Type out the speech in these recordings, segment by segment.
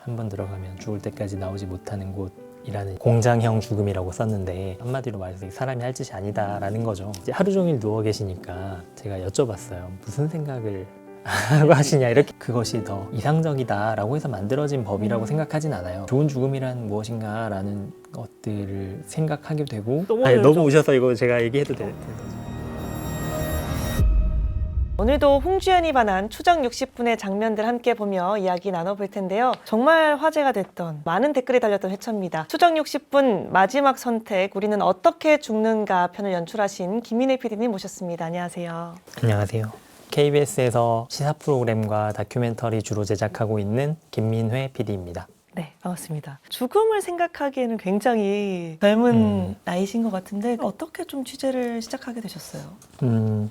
한 번 들어가면 죽을 때까지 나오지 못하는 곳이라는 공장형 죽음이라고 썼는데 한마디로 말해서 사람이 할 짓이 아니다라는 거죠. 이제 하루 종일 누워 계시니까 제가 여쭤봤어요. 무슨 생각을 하고 하시냐, 이렇게. 그것이 더 이상적이다라고 해서 만들어진 법이라고 생각하진 않아요. 좋은 죽음이란 무엇인가 라는 것들을 생각하게 되고. 너무 오셔서 이거 제가 얘기해도 돼요? 오늘도 홍주연이 반한 추적 60분의 장면들 함께 보며 이야기 나눠볼 텐데요. 정말 화제가 됐던 많은 댓글이 달렸던 회차입니다. 추적 60분 마지막 선택, 우리는 어떻게 죽는가 편을 연출하신 김민혜 PD님 모셨습니다. 안녕하세요. 안녕하세요. KBS에서 시사 프로그램과 다큐멘터리 주로 제작하고 있는 김민회 PD입니다. 네, 반갑습니다. 죽음을 생각하기에는 굉장히 젊은 나이신 것 같은데 어떻게 좀 취재를 시작하게 되셨어요?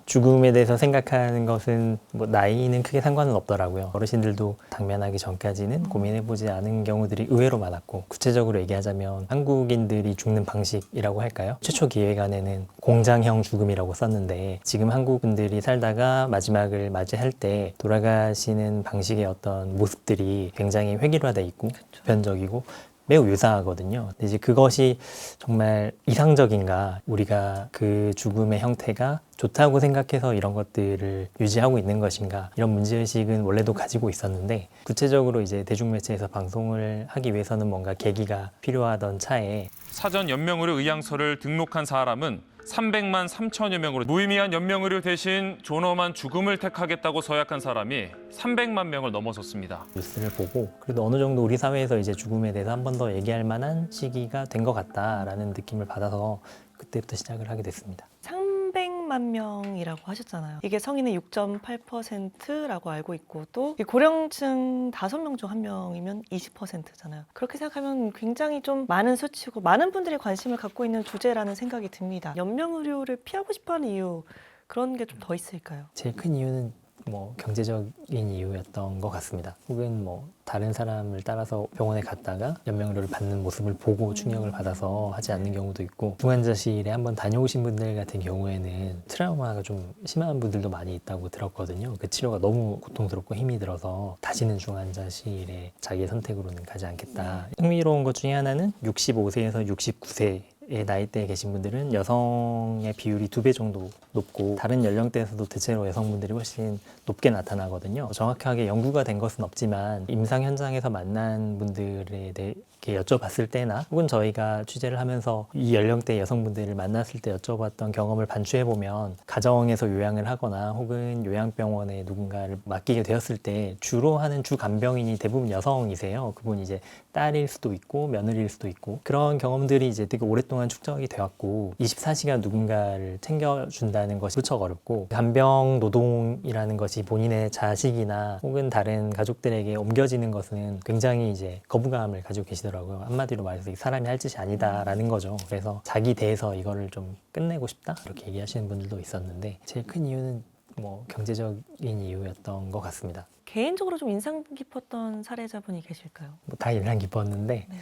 죽음에 대해서 생각하는 것은 뭐 나이는 크게 상관은 없더라고요. 어르신들도 당면하기 전까지는 고민해보지 않은 경우들이 의외로 많았고, 구체적으로 얘기하자면 한국인들이 죽는 방식이라고 할까요? 최초 기획안에는 공장형 죽음이라고 썼는데, 지금 한국 분들이 살다가 마지막을 맞이할 때 돌아가시는 방식의 어떤 모습들이 굉장히 획일화돼 있고 보편적이고 매우 유사하거든요. 근데 이제 그것이 정말 이상적인가, 우리가 그 죽음의 형태가 좋다고 생각해서 이런 것들을 유지하고 있는 것인가, 이런 문제의식은 원래도 가지고 있었는데, 구체적으로 이제 대중매체에서 방송을 하기 위해서는 뭔가 계기가 필요하던 차에 사전 연명의료 의향서를 등록한 사람은 300만 3천여 명으로 무의미한 연명의료 대신 존엄한 죽음을 택하겠다고 서약한 사람이 300만 명을 넘어섰습니다. 뉴스를 보고 그래도 어느 정도 우리 사회에서 이제 죽음에 대해서 한 번 더 얘기할 만한 시기가 된 것 같다라는 느낌을 받아서 그때부터 시작을 하게 됐습니다. 300만 명이라고 하셨잖아요. 이게 성인의 6.8%라고 알고 있고, 또 고령층 5명 중 1명이면 20%잖아요. 그렇게 생각하면 굉장히 좀 많은 수치고 많은 분들이 관심을 갖고 있는 주제라는 생각이 듭니다. 연명의료를 피하고 싶어하는 이유, 그런 게 좀 더 있을까요? 제일 큰 이유는 뭐 경제적인 이유였던 것 같습니다. 혹은 뭐 다른 사람을 따라서 병원에 갔다가 연명의료를 받는 모습을 보고 충격을 받아서 하지 않는 경우도 있고, 중환자실에 한번 다녀오신 분들 같은 경우에는 트라우마가 좀 심한 분들도 많이 있다고 들었거든요. 그 치료가 너무 고통스럽고 힘이 들어서 다시는 중환자실에 자기의 선택으로는 가지 않겠다. 흥미로운 것 중에 하나는 65세에서 69세 의 나이대에 계신 분들은 여성의 비율이 2배 정도 높고, 다른 연령대에서도 대체로 여성분들이 훨씬 높게 나타나거든요. 정확하게 연구가 된 것은 없지만 임상 현장에서 만난 분들에 대해 여쭤봤을 때나, 혹은 저희가 취재를 하면서 이 연령대 여성분들을 만났을 때 여쭤봤던 경험을 반추해보면, 가정에서 요양을 하거나 혹은 요양병원에 누군가를 맡기게 되었을 때 주로 하는 주 간병인이 대부분 여성이세요. 그분이 이제 딸일 수도 있고 며느리일 수도 있고, 그런 경험들이 이제 되게 오랫동안 축적이 되었고, 24시간 누군가를 챙겨준다는 것이 무척 어렵고, 간병 노동이라는 것이 본인의 자식이나 혹은 다른 가족들에게 옮겨지는 것은 굉장히 이제 거부감을 가지고 계시더라고요. 한마디로 말해서 사람이 할 짓이 아니다라는 거죠. 그래서 자기 대해서 이거를 좀 끝내고 싶다, 이렇게 얘기하시는 분들도 있었는데, 제일 큰 이유는 뭐 경제적인 이유였던 것 같습니다. 개인적으로 좀 인상 깊었던 사례자분이 계실까요? 뭐 다 인상 깊었는데, 네.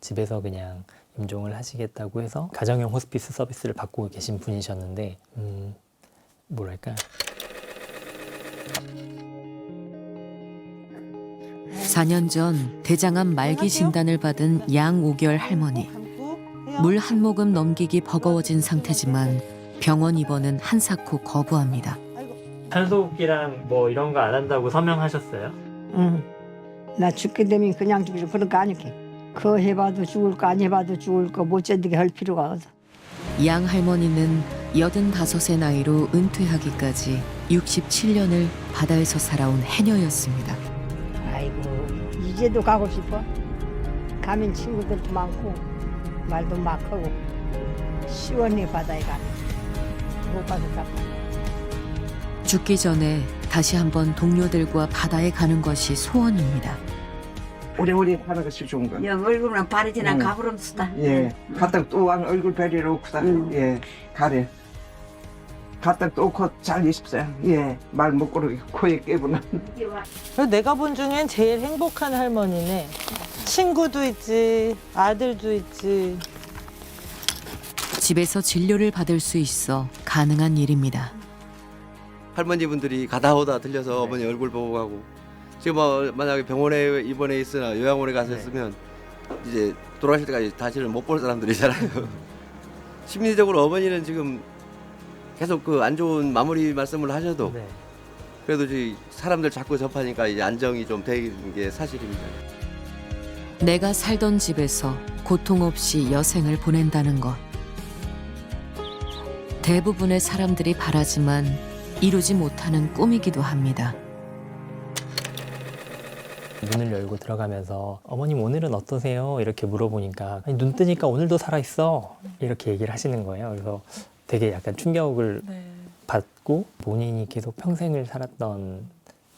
집에서 그냥 임종을 하시겠다고 해서 가정형 호스피스 서비스를 받고 계신 분이셨는데, 뭐랄까, 4년 전 대장암 말기 진단을 받은 양 5개월 할머니. 물 한 모금 넘기기 버거워진 상태지만 병원 입원은 한사코 거부합니다. 산소호흡기랑 뭐 이런 거 안 한다고 서명하셨어요? 응. 나 죽게 되면 그냥 죽지 그런 거 아니게. 그거 해봐도 죽을 거, 안 해봐도 죽을 거 못 견디게 할 필요가 없어. 양 할머니는 85의 나이로 은퇴하기까지 67년을 바다에서 살아온 해녀였습니다. 아이고 이제도 가고 싶어. 가면 친구들도 많고 말도 막 하고 시원해 바다에 가면. 못 가서 잡. 죽기 전에 다시 한번 동료들과 바다에 가는 것이 소원입니다. 오래오래 하는 것이 좋은 거. 여 얼굴은 바르지나 응. 가부름 쓰다. 예. 갔다 또 왕 얼굴 뵈리러 오구다. 예. 가래. 갔다 또 곧 잘 있어요. 예. 말 못 고르게 코에 깨구나. 내가 본 중엔 제일 행복한 할머니네. 친구도 있지, 아들도 있지. 집에서 진료를 받을 수 있어 가능한 일입니다. 할머니분들이 가다 오다 들려서 어머니 얼굴 보고 가고 지금 뭐 만약에 병원에 입원해 있으나 요양원에 가서 네. 있으면 이제 돌아가실 때까지 다시는 못 볼 사람들이잖아요. 심리적으로 어머니는 지금 계속 그 안 좋은 마무리 말씀을 하셔도 네. 그래도 이제 사람들 자꾸 접하니까 이제 안정이 좀 되는 게 사실입니다. 내가 살던 집에서 고통 없이 여생을 보낸다는 것. 대부분의 사람들이 바라지만 이루지 못하는 꿈이기도 합니다. 문을 열고 들어가면서 어머님 오늘은 어떠세요? 이렇게 물어보니까 아니, 눈 뜨니까 오늘도 살아있어 이렇게 얘기를 하시는 거예요. 그래서 되게 약간 충격을 네. 받고 본인이 계속 평생을 살았던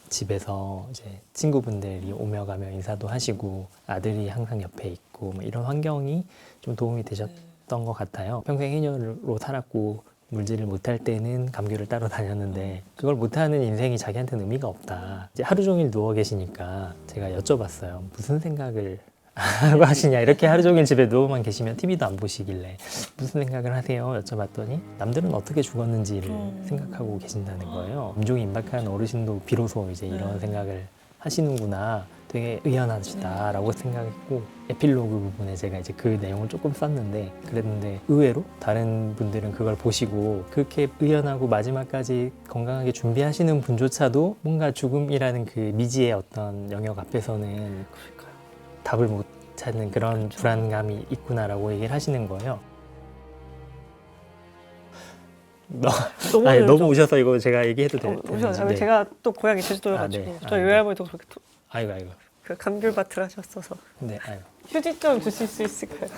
집에서 이제 친구분들이 오며 가며 인사도 하시고 아들이 항상 옆에 있고 뭐 이런 환경이 좀 도움이 되셨던 것 같아요. 평생 해녀로 살았고 물질을 못할 때는 감귤을 따러 다녔는데 그걸 못하는 인생이 자기한테는 의미가 없다. 이제 하루 종일 누워 계시니까 제가 여쭤봤어요. 무슨 생각을 하고 하시냐. 이렇게 하루 종일 집에 누워만 계시면 TV도 안 보시길래 무슨 생각을 하세요? 여쭤봤더니 남들은 어떻게 죽었는지를 생각하고 계신다는 거예요. 임종이 임박한 어르신도 비로소 이제 이런 생각을 하시는구나. 되게 의연하시다라고 생각했고 에필로그 부분에 제가 이제 그 내용을 조금 썼는데 그랬는데 의외로 다른 분들은 그걸 보시고 그렇게 의연하고 마지막까지 건강하게 준비하시는 분조차도 뭔가 죽음이라는 그 미지의 어떤 영역 앞에서는 답을 못 찾는 그런 불안감이 있구나라고 얘기를 하시는 거예요. 너무 아니, 어려워요. 너무 오셔서 이거 제가 얘기해도 돼요? 우선 제가 또 고향이 제주도여가지고 아, 네. 저희 아, 외할머니도 그렇게 아이고. 그 감귤밭을 하셨어서 네, 아이고. 휴지 좀 주실 수 있을까요?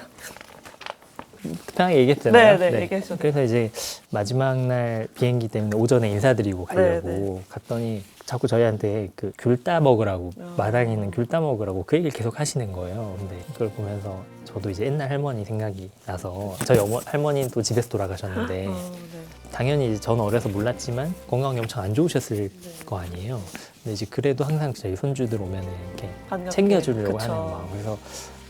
편하게 얘기했잖아요. 네, 얘기하셨어요. 그래서 이제 마지막 날 비행기 때문에 오전에 인사드리고 가려고 네. 갔더니 자꾸 저희한테 그 귤 따 먹으라고 마당에 있는 귤 따 먹으라고 그 얘기를 계속 하시는 거예요. 근데 그걸 보면서 저도 이제 옛날 할머니 생각이 나서 저희 할머니는 또 집에서 돌아가셨는데 네. 당연히 이제 저는 어려서 몰랐지만 건강이 엄청 안 좋으셨을 거 아니에요. 근데 이제 그래도 항상 저희 손주들 오면은 이렇게 반갑게. 챙겨주려고 그쵸. 하는 마음. 그래서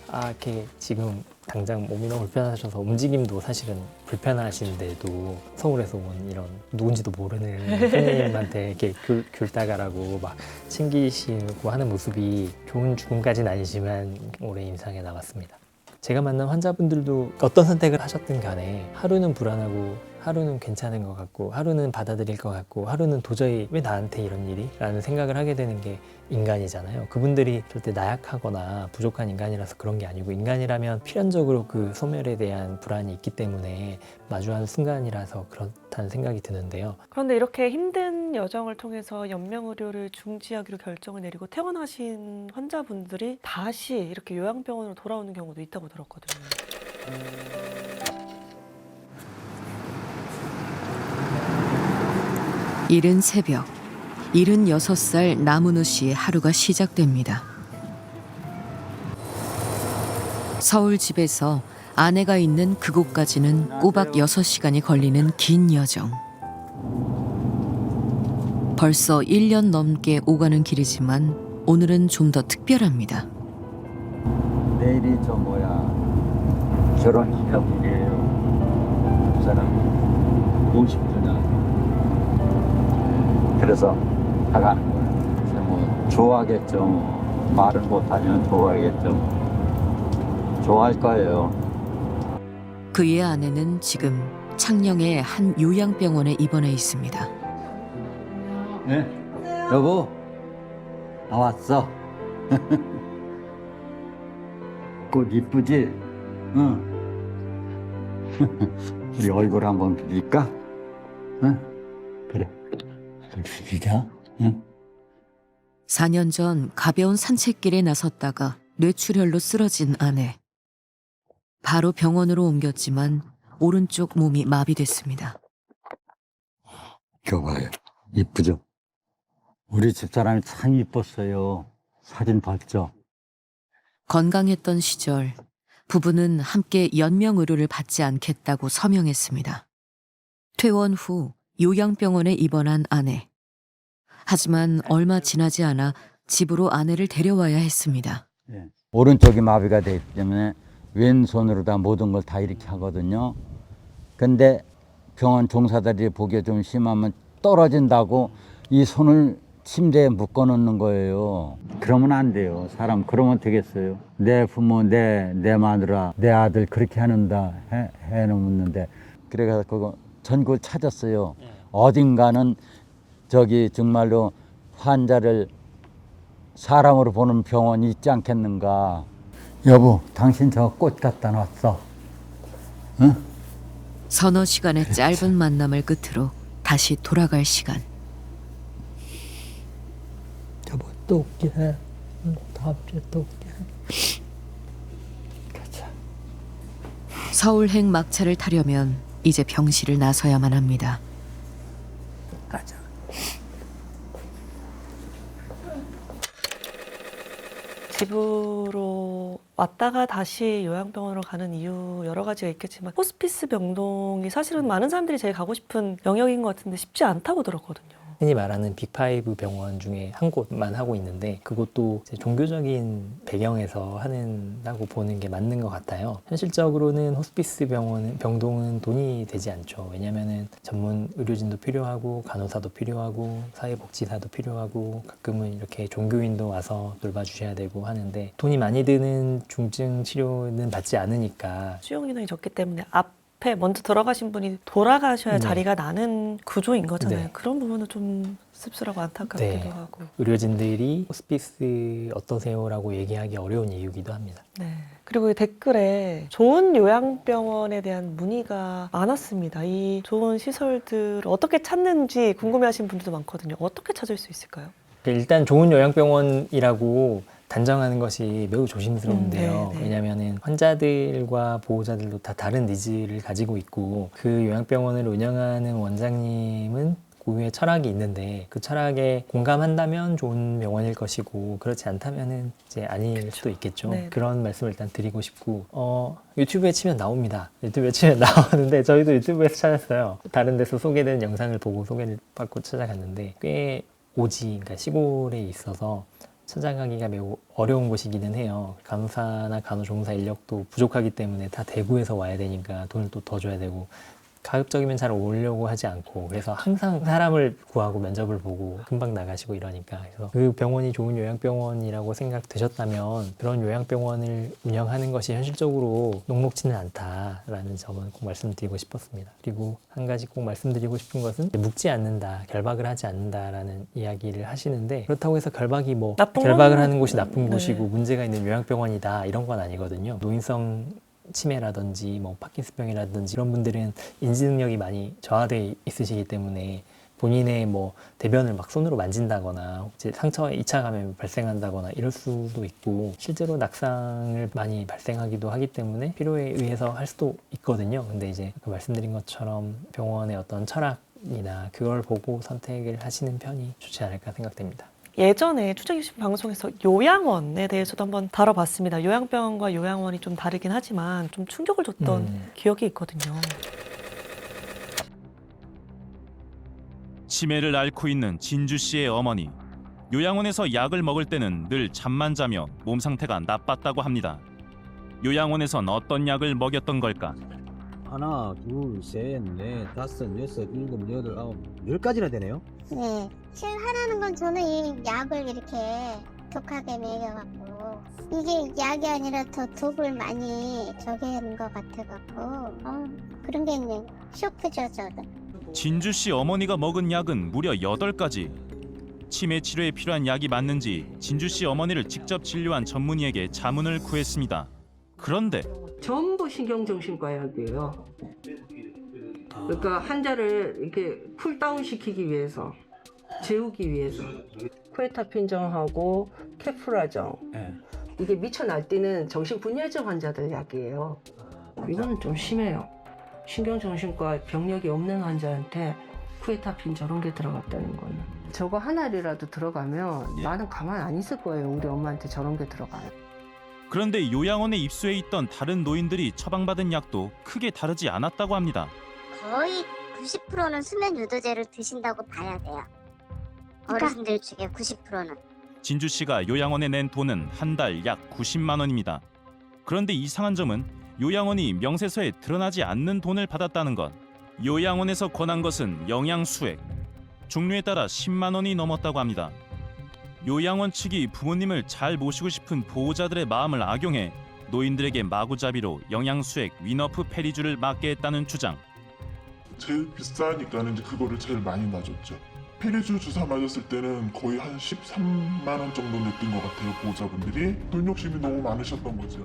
이렇게 지금 당장 몸이 너무 불편하셔서 움직임도 사실은 불편하신데도 서울에서 온 이런 누군지도 모르는 손님한테 이렇게 귤 따가라고 막 챙기시고 하는 모습이 좋은 죽음까지는 아니지만 올해 인상에 남았습니다. 제가 만난 환자분들도 어떤 선택을 하셨든 간에 하루는 불안하고 하루는 괜찮은 것 같고 하루는 받아들일 것 같고 하루는 도저히 왜 나한테 이런 일이? 라는 생각을 하게 되는 게 인간이잖아요. 그분들이 절대 나약하거나 부족한 인간이라서 그런 게 아니고 인간이라면 필연적으로 그 소멸에 대한 불안이 있기 때문에 마주하는 순간이라서 그렇다는 생각이 드는데요. 그런데 이렇게 힘든 여정을 통해서 연명의료를 중지하기로 결정을 내리고 퇴원하신 환자분들이 다시 이렇게 요양병원으로 돌아오는 경우도 있다고 들었거든요. 이른 새벽, 76살 남은우 씨의 하루가 시작됩니다. 서울 집에서 아내가 있는 그곳까지는 꼬박 6시간이 걸리는 긴 여정. 벌써 1년 넘게 오가는 길이지만 오늘은 좀 더 특별합니다. 내일이 결혼 기념일이에요. 두 사람 50주년. 그래서 나가는 거예요. 그래서 뭐 좋아하겠죠. 말을 못하면 좋아하겠죠. 좋아할 거예요. 그의 아내는 지금 창녕의 한 요양병원에 입원해 있습니다. 네? 여보, 나 왔어. 꽃 이쁘지? 응. 우리 얼굴 한번 비빌까? 응? 그래. 비비자. 응? 4년 전 가벼운 산책길에 나섰다가 뇌출혈로 쓰러진 아내. 바로 병원으로 옮겼지만 오른쪽 몸이 마비됐습니다. 이거 봐요. 이쁘죠? 우리 집사람이 참 이뻤어요. 사진 봤죠? 건강했던 시절 부부는 함께 연명의료를 받지 않겠다고 서명했습니다. 퇴원 후 요양병원에 입원한 아내. 하지만 얼마 지나지 않아 집으로 아내를 데려와야 했습니다. 예. 오른쪽이 마비가 되기 때문에 왼손으로 다 모든 걸 다 이렇게 하거든요. 근데 병원 종사들이 보기에 좀 심하면 떨어진다고 이 손을 침대에 묶어놓는 거예요. 그러면 안 돼요. 사람 그러면 되겠어요. 내 부모, 내 마누라, 내 아들 그렇게 하는다 해놓는데 그래서 그거 전국을 찾았어요. 어딘가는 저기 정말로 환자를 사람으로 보는 병원이 있지 않겠는가. 여보, 당신 저 꽃 갖다 놨어. 응? 서너 시간의 짧은 만남을 끝으로 다시 돌아갈 시간. 여보 또 올게. 다음 주에 또 올게. 가자. 서울행 막차를 타려면 이제 병실을 나서야만 합니다. 가자. 집으로 왔다가 다시 요양병원으로 가는 이유 여러 가지가 있겠지만 호스피스 병동이 사실은 많은 사람들이 제일 가고 싶은 영역인 것 같은데 쉽지 않다고 들었거든요. 흔히 말하는 빅5 병원 중에 한 곳만 하고 있는데 그것도 이제 종교적인 배경에서 하는다고 보는 게 맞는 것 같아요. 현실적으로는 호스피스 병동은 돈이 되지 않죠. 왜냐면은 전문 의료진도 필요하고 간호사도 필요하고 사회복지사도 필요하고 가끔은 이렇게 종교인도 와서 돌봐주셔야 되고 하는데 돈이 많이 드는 중증 치료는 받지 않으니까 수용 인원이 적기 때문에 앞에 먼저 들어가신 분이 돌아가셔야 네. 자리가 나는 구조인 거잖아요. 네. 그런 부분은 좀 씁쓸하고 안타깝기도 네. 하고. 의료진들이 호스피스 어떠세요라고 얘기하기 어려운 이유기도 합니다. 네. 그리고 이 댓글에 좋은 요양병원에 대한 문의가 많았습니다. 이 좋은 시설들을 어떻게 찾는지 궁금해하시는 분들도 많거든요. 어떻게 찾을 수 있을까요? 일단 좋은 요양병원이라고 단정하는 것이 매우 조심스러운데요. 네. 왜냐하면 환자들과 보호자들도 다 다른 니즈를 가지고 있고 그 요양병원을 운영하는 원장님은 고유의 철학이 있는데 그 철학에 공감한다면 좋은 병원일 것이고 그렇지 않다면은 이제 아닐 수도 있겠죠. 네. 그런 말씀을 일단 드리고 싶고 유튜브에 치면 나옵니다. 유튜브에 치면 나오는데 저희도 유튜브에서 찾았어요. 다른 데서 소개된 영상을 보고 소개를 받고 찾아갔는데 꽤 오지, 그러니까 시골에 있어서 찾아가기가 매우 어려운 곳이기는 해요. 간호사나 간호조무사 인력도 부족하기 때문에 다 대구에서 와야 되니까 돈을 또 더 줘야 되고 가급적이면 잘 오려고 하지 않고 그래서 항상 사람을 구하고 면접을 보고 금방 나가시고 이러니까 그래서 그 병원이 좋은 요양병원이라고 생각되셨다면 그런 요양병원을 운영하는 것이 현실적으로 녹록지는 않다라는 점은 꼭 말씀드리고 싶었습니다. 그리고 한 가지 꼭 말씀드리고 싶은 것은 묵지 않는다, 결박을 하지 않는다라는 이야기를 하시는데 그렇다고 해서 결박이 뭐 나쁜 결박을 건- 하는 곳이 나쁜 네. 곳이고 문제가 있는 요양병원이다 이런 건 아니거든요. 노인성 치매라든지 뭐 파킨슨병이라든지 이런 분들은 인지 능력이 많이 저하돼 있으시기 때문에 본인의 뭐 대변을 막 손으로 만진다거나 이제 상처에 2차 감염이 발생한다거나 이럴 수도 있고 실제로 낙상을 많이 발생하기도 하기 때문에 필요에 의해서 할 수도 있거든요. 근데 이제 아까 말씀드린 것처럼 병원의 어떤 철학이나 그걸 보고 선택을 하시는 편이 좋지 않을까 생각됩니다. 예전에 추적이신 방송에서 요양원에 대해서도 한번 다뤄봤습니다. 요양병원과 요양원이 좀 다르긴 하지만 좀 충격을 줬던 기억이 있거든요. 치매를 앓고 있는 진주 씨의 어머니. 요양원에서 약을 먹을 때는 늘 잠만 자며 몸 상태가 나빴다고 합니다. 요양원에선 어떤 약을 먹였던 걸까? 하나, 둘, 셋, 넷, 다섯, 여섯, 일곱, 여덟, 아홉, 10가지나 되네요. 네. 제일 하라는 건 저는 이 약을 이렇게 독하게 먹여갖고 이게 약이 아니라 더 독을 많이 저게 하는 것 같아갖고 그런 게 그냥 쇼크죠 저도. 진주 씨 어머니가 먹은 약은 무려 8가지. 치매 치료에 필요한 약이 맞는지 진주 씨 어머니를 직접 진료한 전문의에게 자문을 구했습니다. 그런데 전부 신경정신과 약이에요. 그러니까 환자를 이렇게 쿨다운 시키기 위해서, 재우기 위해서 쿠에타핀정하고 케프라정, 이게 미쳐 날뛰는 정신분열증 환자들 약이에요. 이거는 좀 심해요. 신경정신과 병력이 없는 환자한테 쿠에타핀 저런 게 들어갔다는 거는 저거 하나라도 들어가면 나는 가만 안 있을 거예요. 우리 엄마한테 저런 게 들어가면. 그런데 요양원에 입소해 있던 다른 노인들이 처방받은 약도 크게 다르지 않았다고 합니다. 거의 90%는 수면 유도제를 드신다고 봐야 돼요. 어르신들 중에 90%는. 진주 씨가 요양원에 낸 돈은 한 달 약 90만 원입니다. 그런데 이상한 점은 요양원이 명세서에 드러나지 않는 돈을 받았다는 것. 요양원에서 권한 것은 영양수액. 종류에 따라 10만 원이 넘었다고 합니다. 요양원 측이 부모님을 잘 모시고 싶은 보호자들의 마음을 악용해 노인들에게 마구잡이로 영양수액 위너프 페리주를 맞게 했다는 주장. 제일 비싸니까는 이제 그거를 제일 많이 놔줬죠. 페리주 주사 맞았을 때는 거의 한 13만 원 정도 냈던 것 같아요. 보호자분들이 돈 욕심이 너무 많으셨던 거죠.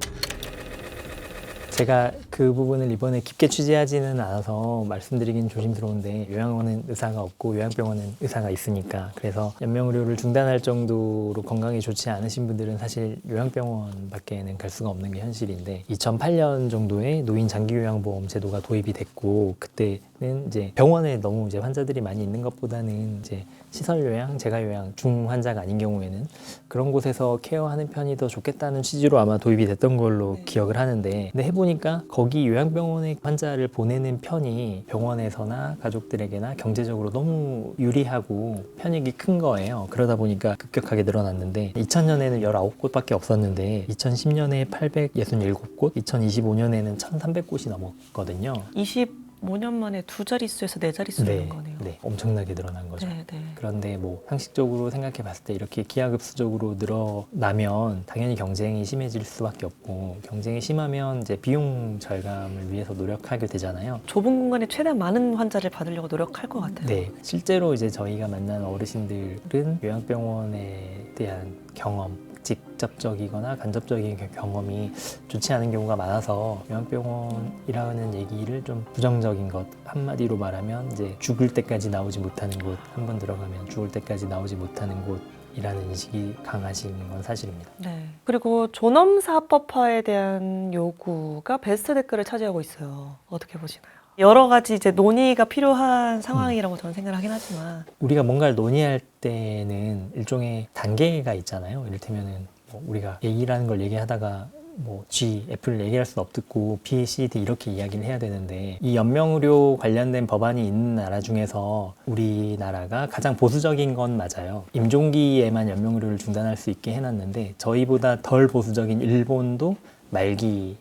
제가 그 부분을 이번에 깊게 취재하지는 않아서 말씀드리긴 조심스러운데 요양원은 의사가 없고 요양병원은 의사가 있으니까 그래서 연명의료를 중단할 정도로 건강이 좋지 않으신 분들은 사실 요양병원밖에는 갈 수가 없는 게 현실인데 2008년 정도에 노인 장기요양보험 제도가 도입이 됐고 그때는 이제 병원에 너무 이제 환자들이 많이 있는 것보다는 이제 시설 요양, 재가 요양, 중 환자가 아닌 경우에는 그런 곳에서 케어하는 편이 더 좋겠다는 취지로 아마 도입이 됐던 걸로 기억을 하는데 근데 해보니까 거기 요양병원에 환자를 보내는 편이 병원에서나 가족들에게나 경제적으로 너무 유리하고 편익이 큰 거예요. 그러다 보니까 급격하게 늘어났는데 2000년에는 19곳밖에 없었는데 2010년에 867곳, 2025년에는 1300곳이 넘었거든요. 25년 만에 두 자릿수에서 네 자릿수 되는 거네요. 네, 엄청나게 늘어난 거죠. 네, 네. 그런데 뭐 상식적으로 생각해 봤을 때 이렇게 기하급수적으로 늘어나면 당연히 경쟁이 심해질 수밖에 없고 경쟁이 심하면 이제 비용 절감을 위해서 노력하게 되잖아요. 좁은 공간에 최대한 많은 환자를 받으려고 노력할 것 같아요. 네, 실제로 이제 저희가 만난 어르신들은 요양병원에 대한 경험 직접적이거나 간접적인 경험이 좋지 않은 경우가 많아서 요양병원이라는 얘기를 좀 부정적인 것 한마디로 말하면 이제 죽을 때까지 나오지 못하는 곳 한 번 들어가면 죽을 때까지 나오지 못하는 곳이라는 인식이 강하신 건 사실입니다. 네. 그리고 존엄사법화에 대한 요구가 베스트 댓글을 차지하고 있어요. 어떻게 보시나요? 여러 가지 이제 논의가 필요한 상황이라고 저는 생각을 하긴 하지만 우리가 뭔가를 논의할 때는 일종의 단계가 있잖아요. 이를테면은 뭐 우리가 얘기라는 걸 얘기하다가 뭐 G, F를 얘기할 수는 없고 B, C, D 이렇게 이야기를 해야 되는데 이 연명의료 관련된 법안이 있는 나라 중에서 우리나라가 가장 보수적인 건 맞아요. 임종기에만 연명의료를 중단할 수 있게 해놨는데 저희보다 덜 보수적인 일본도 말기에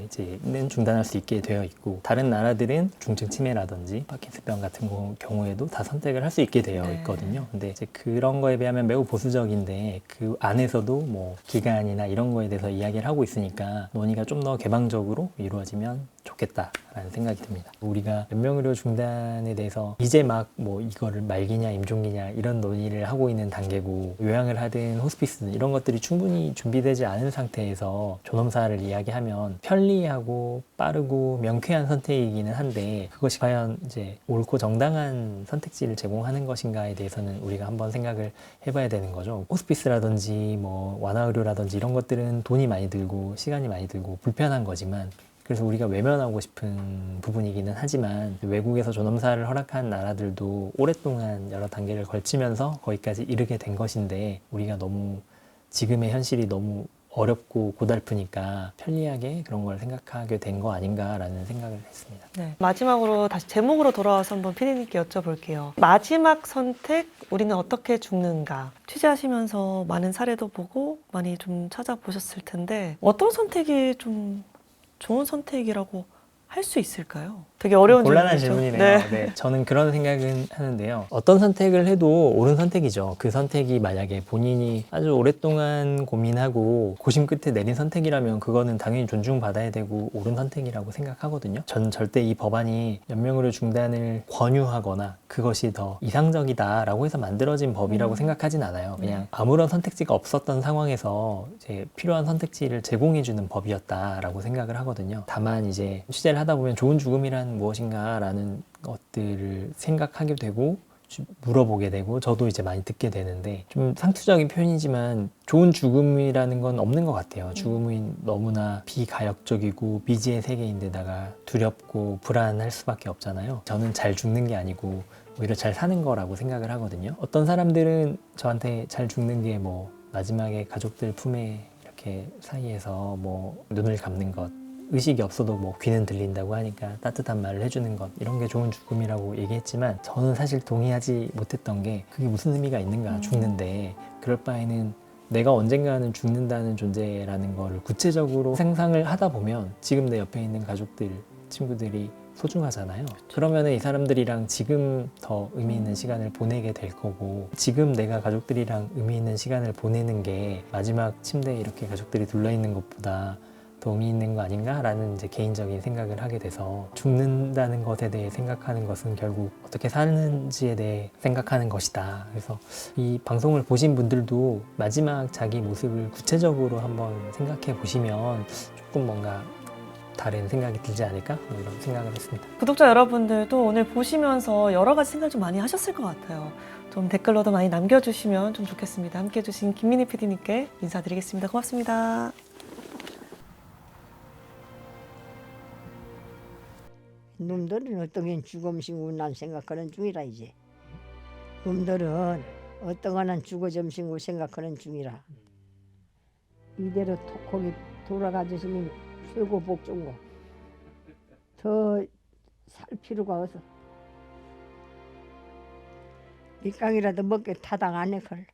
이제는 중단할 수 있게 되어 있고 다른 나라들은 중증 치매라든지 파킨슨병 같은 경우에도 다 선택을 할 수 있게 되어 있거든요. 근데 이제 그런 거에 비하면 매우 보수적인데 그 안에서도 뭐 기간이나 이런 거에 대해서 이야기를 하고 있으니까 논의가 좀 더 개방적으로 이루어지면 좋겠다라는 생각이 듭니다. 우리가 연명의료 중단에 대해서 이제 막 뭐 이거를 말기냐 임종기냐 이런 논의를 하고 있는 단계고 요양을 하든 호스피스든 이런 것들이 충분히 준비되지 않은 상태에서 존엄사를 이야기하면 편리하고 빠르고 명쾌한 선택이기는 한데 그것이 과연 이제 옳고 정당한 선택지를 제공하는 것인가에 대해서는 우리가 한번 생각을 해봐야 되는 거죠. 호스피스라든지 뭐 완화의료라든지 이런 것들은 돈이 많이 들고 시간이 많이 들고 불편한 거지만 그래서 우리가 외면하고 싶은 부분이기는 하지만 외국에서 존엄사를 허락한 나라들도 오랫동안 여러 단계를 걸치면서 거기까지 이르게 된 것인데 우리가 너무 지금의 현실이 너무 어렵고 고달프니까 편리하게 그런 걸 생각하게 된 거 아닌가라는 생각을 했습니다. 네. 마지막으로 다시 제목으로 돌아와서 한번 피디님께 여쭤볼게요. 마지막 선택, 우리는 어떻게 죽는가? 취재하시면서 많은 사례도 보고 많이 좀 찾아보셨을 텐데 어떤 선택이 좀 좋은 선택이라고 할 수 있을까요? 되게 어려운 곤란한 질문이죠. 질문이네요. 네. 네, 저는 그런 생각은 하는데요. 어떤 선택을 해도 옳은 선택이죠. 그 선택이 만약에 본인이 아주 오랫동안 고민하고 고심 끝에 내린 선택이라면 그거는 당연히 존중받아야 되고 옳은 선택이라고 생각하거든요. 전 절대 이 법안이 연명의료 중단을 권유하거나 그것이 더 이상적이다라고 해서 만들어진 법이라고 생각하진 않아요. 그냥 아무런 선택지가 없었던 상황에서 이제 필요한 선택지를 제공해주는 법이었다라고 생각을 하거든요. 다만 이제 취재를 하다 보면 좋은 죽음이란 무엇인가라는 것들을 생각하게 되고 물어보게 되고 저도 이제 많이 듣게 되는데 좀 상투적인 표현이지만 좋은 죽음이라는 건 없는 것 같아요. 죽음은 너무나 비가역적이고 미지의 세계인데다가 두렵고 불안할 수밖에 없잖아요. 저는 잘 죽는 게 아니고 오히려 잘 사는 거라고 생각을 하거든요. 어떤 사람들은 저한테 잘 죽는 게 뭐 마지막에 가족들 품에 이렇게 사이에서 뭐 눈을 감는 것 의식이 없어도 뭐 귀는 들린다고 하니까 따뜻한 말을 해주는 것 이런 게 좋은 죽음이라고 얘기했지만 저는 사실 동의하지 못했던 게 그게 무슨 의미가 있는가 죽는데 그럴 바에는 내가 언젠가는 죽는다는 존재라는 거를 구체적으로 상상을 하다 보면 지금 내 옆에 있는 가족들 친구들이 소중하잖아요. 그러면 이 사람들이랑 지금 더 의미 있는 시간을 보내게 될 거고, 지금 내가 가족들이랑 의미 있는 시간을 보내는 게 마지막 침대에 이렇게 가족들이 둘러있는 것보다 더 의미 있는 거 아닌가라는 이제 개인적인 생각을 하게 돼서, 죽는다는 것에 대해 생각하는 것은 결국 어떻게 사는지에 대해 생각하는 것이다. 그래서 이 방송을 보신 분들도 마지막 자기 모습을 구체적으로 한번 생각해 보시면 조금 뭔가 다른 생각이 들지 않을까? 뭐 이런 생각을 했습니다. 구독자 여러분들도 오늘 보시면서 여러 가지 생각 좀 많이 하셨을 것 같아요. 좀 댓글로도 많이 남겨주시면 좀 좋겠습니다. 함께 해주신 김민희 PD님께 인사드리겠습니다. 고맙습니다. 놈들은 어떤 죽음신고 난 생각하는 중이라 이제. 놈들은 어떤 거는 죽어점신고 생각하는 중이라. 이대로 거기 돌아가주시면 최고 복 좋은 거. 더 살 필요가 없어. 밑강이라도 먹게 타당 안 해걸.